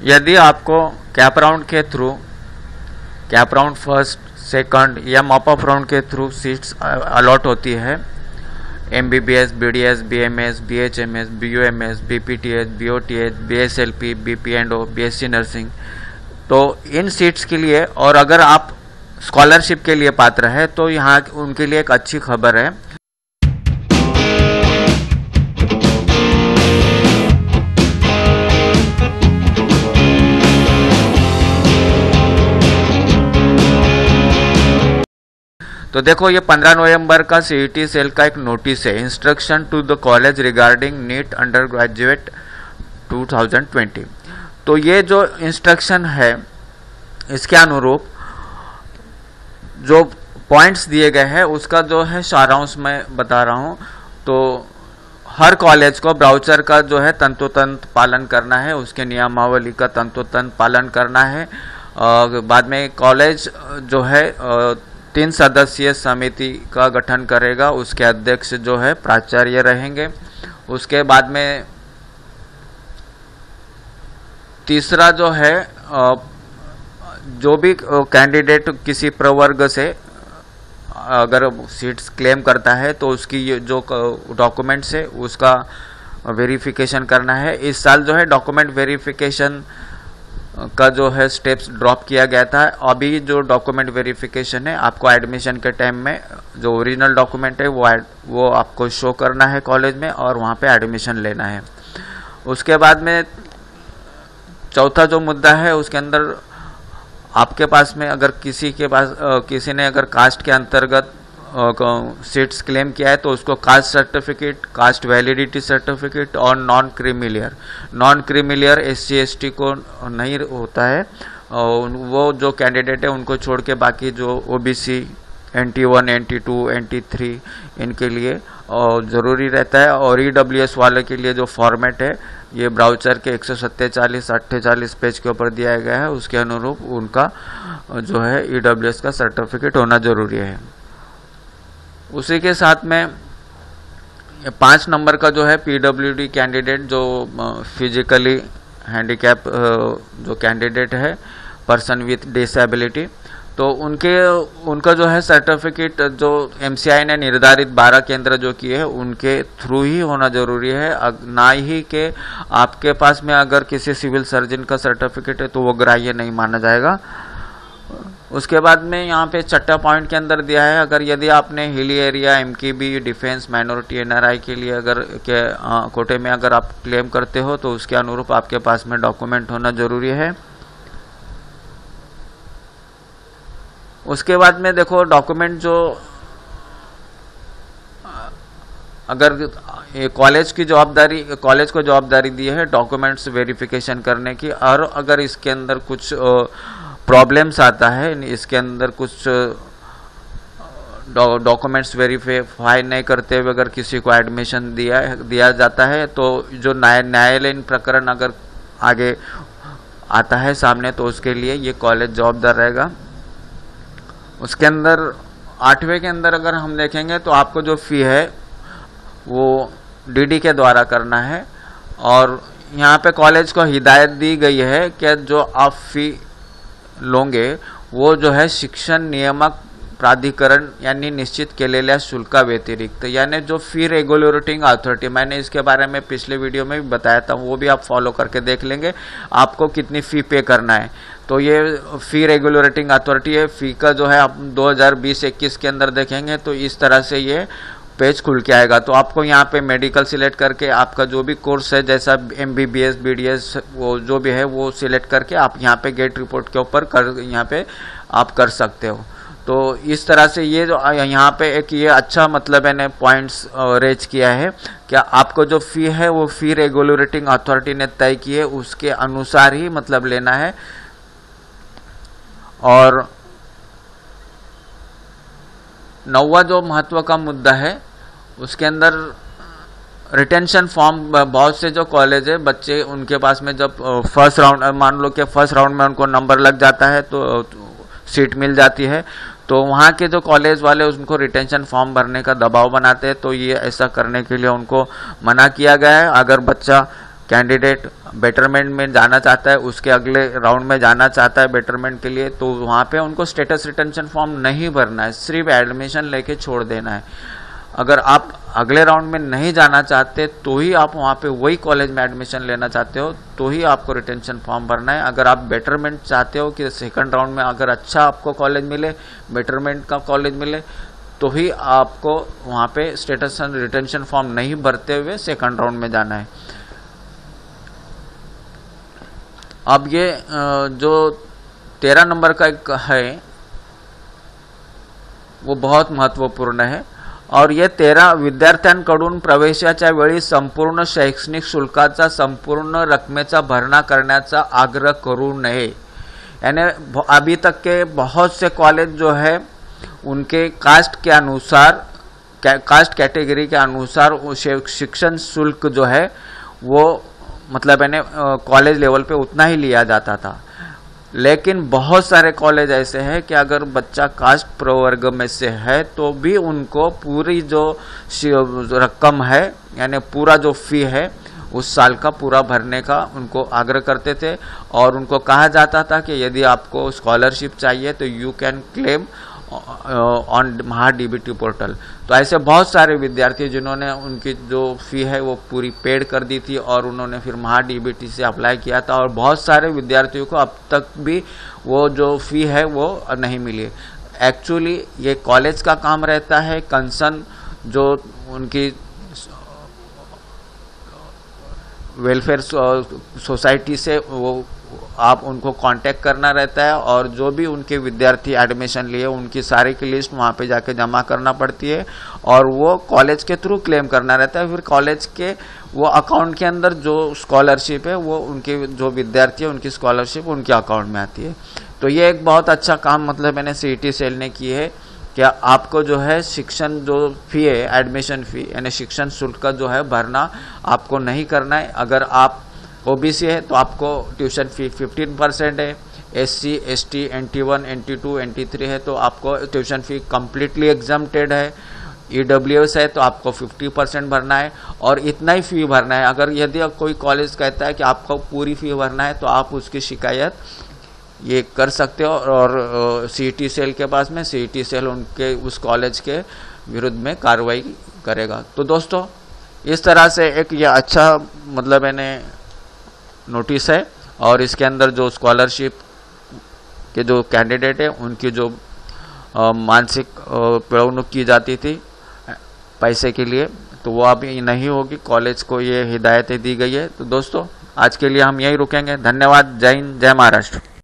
यदि आपको cap round के through, cap round first second या मॉप अप राउंड के थ्रू सीट्स अलॉट होती है, MBBS, BDS, BMS, BHMS, BUMS, BPTH, BOTH, BSLP, BPNO, BSc nursing, तो इन सीट्स के लिए, और अगर आप स्कॉलरशिप के लिए पात्र है तो यहाँ उनके लिए एक अच्छी खबर है। तो देखो, ये 15 नवंबर का CET सेल का एक नोटिस है, instruction to the college regarding NEET undergraduate 2020। तो ये जो इंस्ट्रक्शन है, इसके अनुरूप जो पॉइंट्स दिए गए हैं उसका जो है सारांश मैं बता रहा हूँ। तो हर कॉलेज को ब्राउचर का जो है तंतोतंत पालन करना है, उसके नियमावली का तंतोतंत पालन करना है। बाद में कॉलेज जो है 3 सदस्यीय समिति का गठन करेगा, उसके अध्यक्ष जो है प्राचार्य रहेंगे। उसके बाद में तीसरा जो है, जो भी कैंडिडेट किसी प्रवर्ग से अगर सीट्स क्लेम करता है तो उसकी जो डॉक्यूमेंट्स है उसका वेरिफिकेशन करना है। इस साल जो है डॉक्यूमेंट वेरिफिकेशन का जो है स्टेप्स ड्रॉप किया गया था। अभी जो डॉक्यूमेंट वेरिफिकेशन है, आपको एडमिशन के टाइम में जो ओरिजिनल डॉक्यूमेंट है वो आपको शो करना है कॉलेज में और वहाँ पे एडमिशन लेना है। उसके बाद में चौथा जो मुद्दा है, उसके अंदर आपके पास में अगर किसी ने अगर कास्ट के अंतर्गत सीट्स क्लेम किया है तो उसको caste certificate, cast validity certificate और नॉन क्रीमिलियर SC ST को नहीं होता है, वो जो कैंडिडेट है उनको छोड़ के बाकी जो OBC NT1 NT2 NT3 इनके लिए ज़रूरी रहता है। और EWS वाले के लिए जो फॉर्मेट है ये ब्राउचर के 147-48 पेज के ऊपर दिया गया है, उसके अनुरूप उनका जो है EWS का सर्टिफिकेट होना ज़रूरी है। उसी के साथ में 5 नंबर का जो है PWD कैंडिडेट, जो फिजिकली हैंडीकैप जो कैंडिडेट है, पर्सन विथ डिसेबिलिटी, तो उनका जो है सर्टिफिकेट जो MCI ने निर्धारित 12 केंद्र जो किए हैं उनके थ्रू ही होना जरूरी है, ना ही कि आपके पास में अगर किसी सिविल सर्जन का सर्टिफिकेट है तो वो ग्राह्य नहीं माना जाएगा। उसके बाद में यहाँ पे 6 पॉइंट के अंदर दिया है, अगर यदि आपने hilly area, MKB, defence, minority, NRI के लिए अगर के कोटे में अगर आप क्लेम करते हो तो उसके अनुरूप आपके पास में डॉक्यूमेंट होना जरूरी है। उसके बाद में देखो, डॉक्यूमेंट जो अगर कॉलेज को जवाबदारी दी है डॉक्यूमेंट्स वेरिफिकेशन करने की, और अगर इसके अंदर कुछ प्रॉब्लम्स आता है, इसके अंदर कुछ डॉक्यूमेंट्स वेरीफाई नहीं करते हुए अगर किसी को एडमिशन दिया जाता है तो जो न्यायालयीन प्रकरण अगर आगे आता है सामने तो उसके लिए ये कॉलेज जवाबदार रहेगा। उसके अंदर 8वें के अंदर अगर हम देखेंगे तो आपको जो फ़ी है वो DD के द्वारा करना है, और यहाँ पे कॉलेज को हिदायत दी गई है कि जो आप फ़ी लोगे वो जो है शिक्षण नियामक प्राधिकरण यांनी निश्चित केलेल्या शुल्का व्यतिरिक्त, यानी जो फी रेगुलेटिंग अथॉरिटी, मैंने इसके बारे में पिछले वीडियो में भी बताया था, वो भी आप फॉलो करके देख लेंगे आपको कितनी फ़ी पे करना है। तो ये फ़ी रेगुलेटिंग अथॉरिटी है, फ़ी का जो है आप 2020-21 के अंदर देखेंगे तो इस तरह से ये पेज खुल के आएगा। तो आपको यहाँ पे मेडिकल सिलेक्ट करके आपका जो भी कोर्स है, जैसा MBBS BDS वो जो भी है वो सिलेक्ट करके आप यहाँ पे गेट रिपोर्ट के ऊपर यहाँ पे आप कर सकते हो। तो इस तरह से ये जो यहाँ पे एक ये अच्छा मतलब मैंने पॉइंट्स रेज किया है कि आपको जो फ़ी है वो फ़ी रेगुलेटिंग अथॉरिटी ने तय की है, उसके अनुसार ही मतलब लेना है। और 9वां जो महत्व का मुद्दा है उसके अंदर रिटेंशन फॉर्म, बहुत से जो कॉलेज है बच्चे उनके पास में जब फर्स्ट राउंड, मान लो कि फर्स्ट राउंड में उनको नंबर लग जाता है तो सीट मिल जाती है, तो वहाँ के जो कॉलेज वाले उनको रिटेंशन फॉर्म भरने का दबाव बनाते हैं, तो ये ऐसा करने के लिए उनको मना किया गया है। अगर बच्चा कैंडिडेट बेटरमेंट में जाना चाहता है, उसके अगले राउंड में जाना चाहता है बेटरमेंट के लिए, तो वहाँ पे उनको स्टेटस रिटेंशन फॉर्म नहीं भरना है, सिर्फ एडमिशन लेके छोड़ देना है। अगर आप अगले राउंड में नहीं जाना चाहते तो ही आप वहाँ पे वही कॉलेज में एडमिशन लेना चाहते हो तो ही आपको रिटेंशन फॉर्म भरना है। अगर आप बेटरमेंट चाहते हो कि सेकंड राउंड में अगर अच्छा आपको कॉलेज मिले, बेटरमेंट का कॉलेज मिले, तो ही आपको वहाँ पे स्टेटस रिटेंशन फॉर्म नहीं भरते हुए सेकंड राउंड में जाना है। अब ये जो 13 नंबर का एक है वो बहुत महत्त्वपूर्ण है, और ये 13 विद्यार्थ्यांकडून प्रवेशाच्या वेळी संपूर्ण शैक्षणिक शुल्काचा संपूर्ण रकमेचा भरणा करण्याचा आग्रह करू नये। यानी अभी तक के बहुत से कॉलेज जो है उनके कास्ट के अनुसार, कास्ट कैटेगरी के अनुसार शिक्षण शुल्क जो है वो मतलब यानी कॉलेज लेवल पे उतना ही लिया जाता था। लेकिन बहुत सारे कॉलेज ऐसे हैं कि अगर बच्चा कास्ट प्रवर्ग में से है तो भी उनको पूरी जो रकम है यानी पूरा जो फी है उस साल का पूरा भरने का उनको आग्रह करते थे, और उनको कहा जाता था कि यदि आपको स्कॉलरशिप चाहिए तो you can claim on MahaDBT portal. तो ऐसे बहुत सारे विद्यार्थी जिन्होंने उनकी जो फी है वो पूरी पेड कर दी थी और उन्होंने फिर महाडीबीटी से अप्लाई किया था, और बहुत सारे विद्यार्थियों को अब तक भी वो जो फी है वो नहीं मिली। एक्चुअली ये कॉलेज का काम रहता है, कंसर्न जो उनकी वेलफेयर सोसाइटी से वो आप उनको कांटेक्ट करना रहता है, और जो भी उनके विद्यार्थी एडमिशन लिए उनकी सारी की लिस्ट वहाँ पे जाके जमा करना पड़ती है, और वो कॉलेज के थ्रू क्लेम करना रहता है। फिर कॉलेज के वो अकाउंट के अंदर जो स्कॉलरशिप है वो उनके जो विद्यार्थी है उनकी स्कॉलरशिप उनके अकाउंट में आती है। तो ये एक बहुत अच्छा काम मतलब मैंने सीईटी सेल ने की है कि आपको जो है शिक्षण जो फी है, एडमिशन फी यानी शिक्षण शुल्क का जो है भरना आपको नहीं करना है। अगर आप ओबीसी है तो आपको ट्यूशन फी 15% है, SC, ST, NT1, NT2, NT3 है तो आपको ट्यूशन फी कम्प्लीटली एग्जम्प्टेड है, ईडब्ल्यूएस है तो आपको 50% भरना है, और इतना ही फी भरना है। अगर यदि कोई कॉलेज कहता है कि आपको पूरी फी भरना है तो आप उसकी शिकायत ये कर सकते हो, और सीईटी सेल के पास में सीईटी सेल उनके उस कॉलेज के विरुद्ध में कार्रवाई करेगा। तो दोस्तों इस तरह से एक ये अच्छा मतलब मैंने नोटिस है, और इसके अंदर जो स्कॉलरशिप के जो कैंडिडेट है उनकी जो मानसिक पिड़ौनुक की जाती थी पैसे के लिए, तो वो अभी नहीं होगी। कॉलेज को ये हिदायतें दी गई है। तो दोस्तों आज के लिए हम यहीं रुकेंगे। धन्यवाद। जय हिंद, जय महाराष्ट्र।